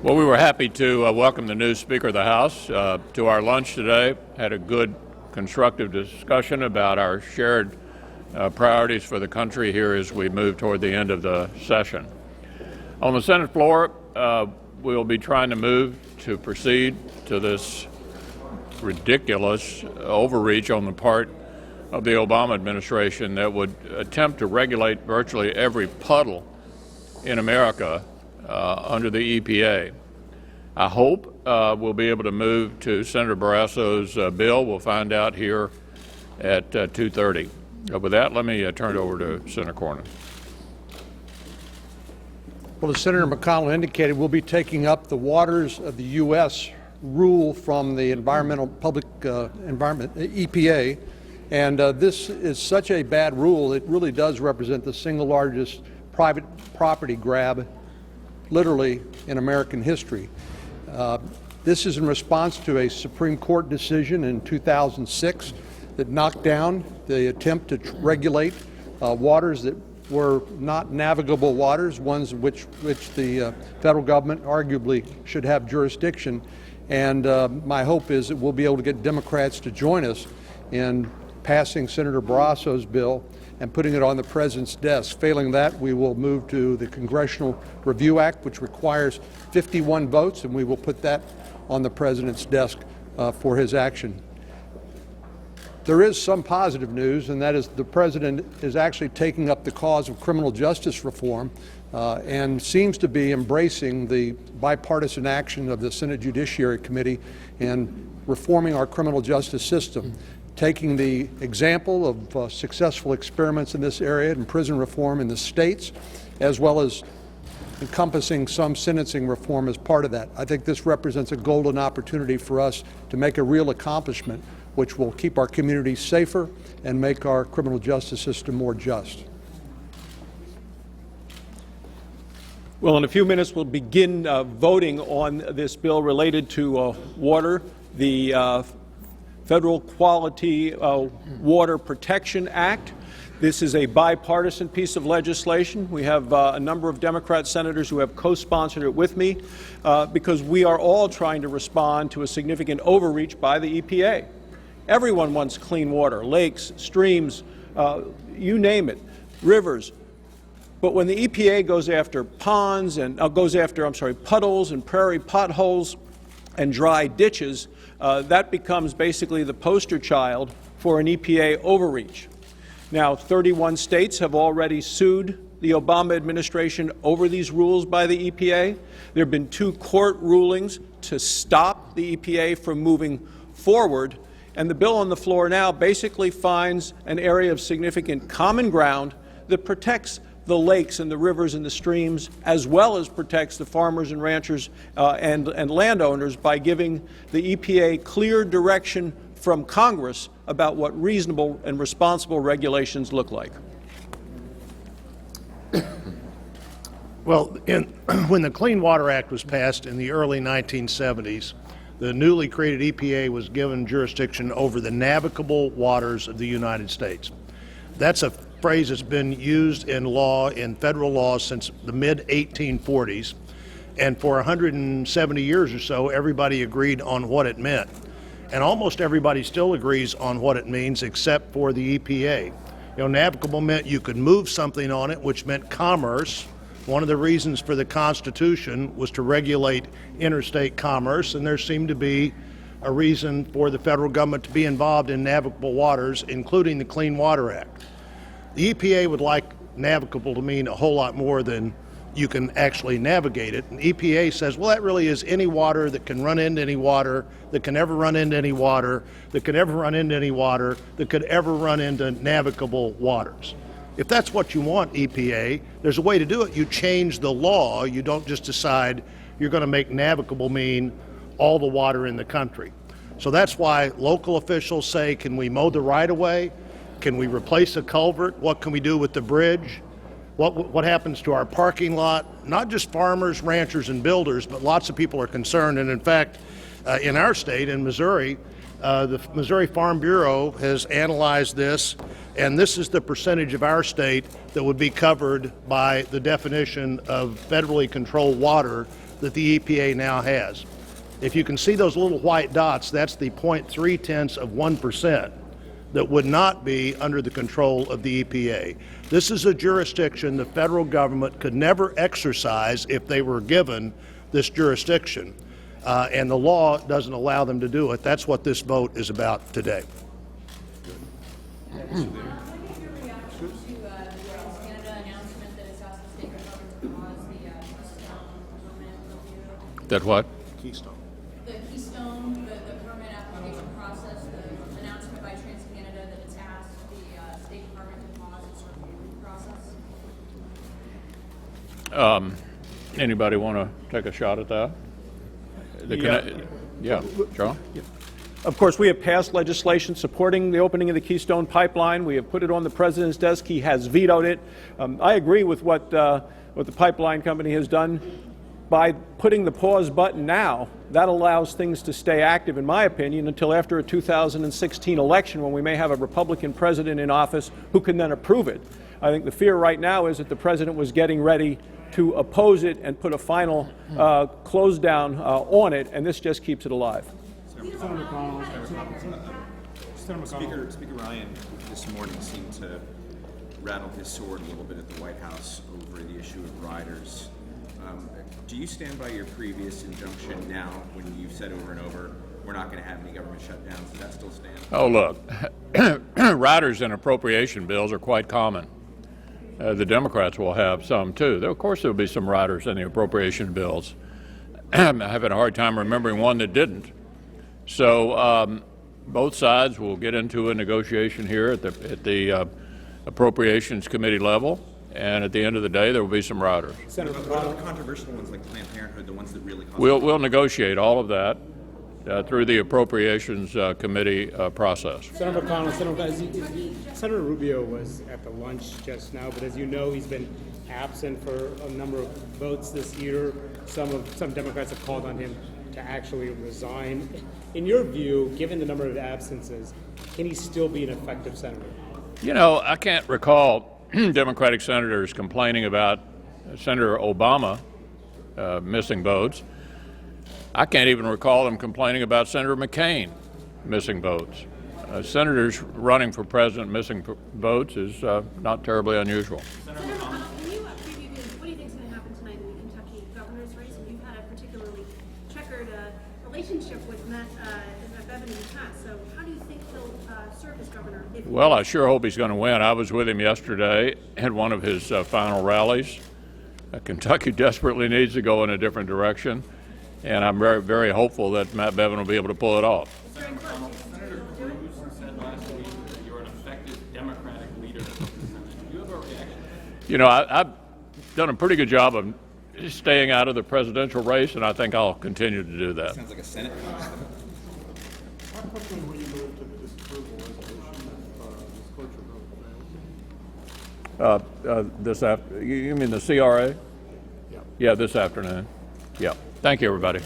Well, we were happy to welcome the new Speaker of the House to our lunch today. Had a good, constructive discussion about our shared priorities for the country here as we move toward the end of the session. On the Senate floor, we'll be trying to move to proceed to this ridiculous overreach on the part of the Obama administration that would attempt to regulate virtually every puddle in America under the EPA. I hope we'll be able to move to Senator Barrasso's bill. We'll find out here at 2:30. With that, let me turn it over to Senator Cornyn. Well, as Senator McConnell indicated, we'll be taking up the Waters of the U.S. rule from the Public Environment, EPA. And this is such a bad rule, it really does represent the single largest private property grab literally in American history. This is in response to a Supreme Court decision in 2006 that knocked down the attempt to regulate waters that were not navigable waters, ones which the federal government arguably should have jurisdiction. And my hope is that we'll be able to get Democrats to join us in passing Senator Barrasso's bill and putting it on the President's desk. Failing that, we will move to the Congressional Review Act, which requires 51 votes, and we will put that on the President's desk for his action. There is some positive news, and that is the President is actually taking up the cause of criminal justice reform and seems to be embracing the bipartisan action of the Senate Judiciary Committee in reforming our criminal justice system, taking the example of successful experiments in this area in prison reform in the states, as well as encompassing some sentencing reform as part of that. I think this represents a golden opportunity for us to make a real accomplishment which will keep our communities safer and make our criminal justice system more just. Well, in a few minutes we'll begin voting on this bill related to water, the Federal Quality Water Protection Act. This is a bipartisan piece of legislation. We have a number of Democrat senators who have co-sponsored it with me because we are all trying to respond to a significant overreach by the EPA. Everyone wants clean water, lakes, streams, you name it, rivers. But when the EPA goes after ponds and puddles and prairie potholes and dry ditches, that becomes basically the poster child for an EPA overreach. Now, 31 states have already sued the Obama administration over these rules by the EPA. There have been 2 court rulings to stop the EPA from moving forward. And the bill on the floor now basically finds an area of significant common ground that protects the lakes and the rivers and the streams, as well as protects the farmers and ranchers and landowners by giving the EPA clear direction from Congress about what reasonable and responsible regulations look like. Well, when the Clean Water Act was passed in the early 1970s, the newly created EPA was given jurisdiction over the navigable waters of the United States. That's a phrase that's been used in law, in federal law, since the mid-1840s, and for 170 years or so, everybody agreed on what it meant. And almost everybody still agrees on what it means, except for the EPA. You know, navigable meant you could move something on it, which meant commerce. One of the reasons for the Constitution was to regulate interstate commerce, and there seemed to be a reason for the federal government to be involved in navigable waters, including the Clean Water Act. The EPA would like navigable to mean a whole lot more than you can actually navigate it. And EPA says, well, that really is any water that can run into any water, that can ever run into any water, that can ever run into any water, that could ever run into navigable waters. If that's what you want, EPA, there's a way to do it. You change the law. You don't just decide you're going to make navigable mean all the water in the country. So that's why local officials say, can we mow the right-of-way? Can we replace a culvert? What can we do with the bridge? What happens to our parking lot? Not just farmers, ranchers, and builders, but lots of people are concerned. And in fact, in our state, in Missouri, the Missouri Farm Bureau has analyzed this, and this is the percentage of our state that would be covered by the definition of federally controlled water that the EPA now has. If you can see those little white dots, that's the 0.3% that would not be under the control of the EPA. This is a jurisdiction the federal government could never exercise if they were given this jurisdiction, and the law doesn't allow them to do it. That's what this vote is about today. That what? Keystone. The Keystone, the permit application process, the announcement by TransCanada that it's asked the State Department to pause its review process? Anybody want to take a shot at that? Yeah, Charles? Of course, we have passed legislation supporting the opening of the Keystone Pipeline. We have put it on the President's desk. He has vetoed it. I agree with what the pipeline company has done. By putting the pause button now, that allows things to stay active, in my opinion, until after a 2016 election when we may have a Republican president in office who can then approve it. I think the fear right now is that the president was getting ready to oppose it and put a final close down on it, and this just keeps it alive. Speaker Ryan this morning seemed to rattle his sword a little bit at the White House over the issue of riders. Do you stand by your previous injunction now when you've said over and over, we're not going to have any government shutdowns? Does that still stand? Oh, look, riders in appropriation bills are quite common. The Democrats will have some, too. Of course, there will be some riders in the appropriation bills. I'm having a hard time remembering one that didn't. So both sides will get into a negotiation here at the Appropriations Committee level. And at the end of the day, there will be some riders. Senator, what about the controversial ones like Planned Parenthood, the ones that really cause We'll negotiate all of that through the Appropriations Committee process. Senator McConnell, Senator Rubio was at the lunch just now, but as you know, he's been absent for a number of votes this year. Some Democrats have called on him to actually resign. In your view, given the number of absences, can he still be an effective senator? You know, I can't recall Democratic senators complaining about Senator Obama missing votes. I can't even recall them complaining about Senator McCain missing votes. Senators running for president missing votes is not terribly unusual. Senator McConnell, can you preview what do you think is going to happen tonight in the Kentucky governor's race? And you've had a particularly checkered relationship with Matt Bevin in the past. So how do you think he'll serve as governor? Well, I sure hope he's going to win. I was with him yesterday at one of his final rallies. Kentucky desperately needs to go in a different direction, and I'm very, very hopeful that Matt Bevin will be able to pull it off. Senator Cruz said last week that you're an effective Democratic leader of the Senate. Do you have a reaction? You know, I've done a pretty good job of staying out of the presidential race, and I think I'll continue to do that. Sounds like a Senate post. How quickly will you move to the disapproval resolution if this cloture vote fails? You mean the CRA? Yeah. Yeah, this afternoon. Yeah. Thank you, everybody.